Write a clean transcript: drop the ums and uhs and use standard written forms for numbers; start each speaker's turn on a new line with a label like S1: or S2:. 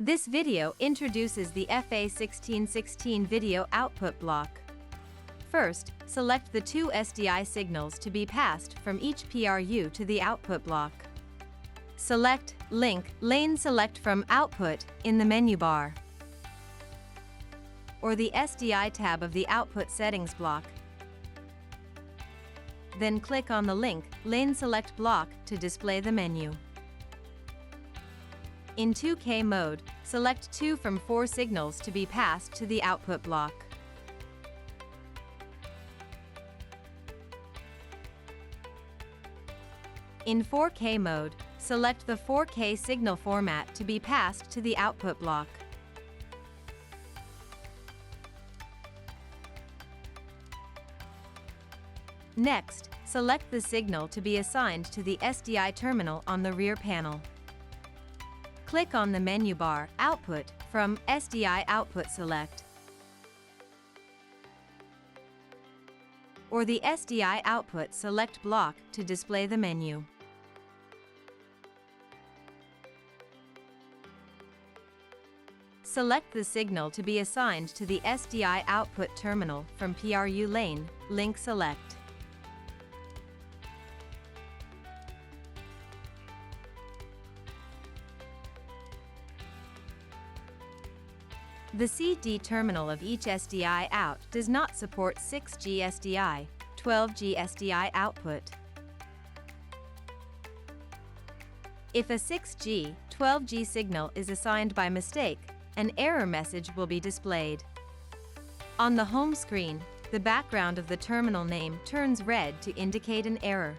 S1: This video introduces the FA-1616 video output block. First, select the two SDI signals to be passed from each PRU to the output block. Select Link Lane Select from Output in the menu bar, or the SDI tab of the Output Settings block. Then click on the Link Lane Select block to display the menu. In 2K mode, select 2 from 4 signals to be passed to the output block. In 4K mode, select the 4K signal format to be passed to the output block. Next, select the signal to be assigned to the SDI terminal on the rear panel. Click on the menu bar Output from SDI Output Select, or the SDI Output Select block to display the menu. Select the signal to be assigned to the SDI output terminal from PRU lane, Link Select. The CD terminal of each SDI out does not support 6G SDI, 12G SDI output. If a 6G, 12G signal is assigned by mistake, an error message will be displayed. On the home screen, the background of the terminal name turns red to indicate an error.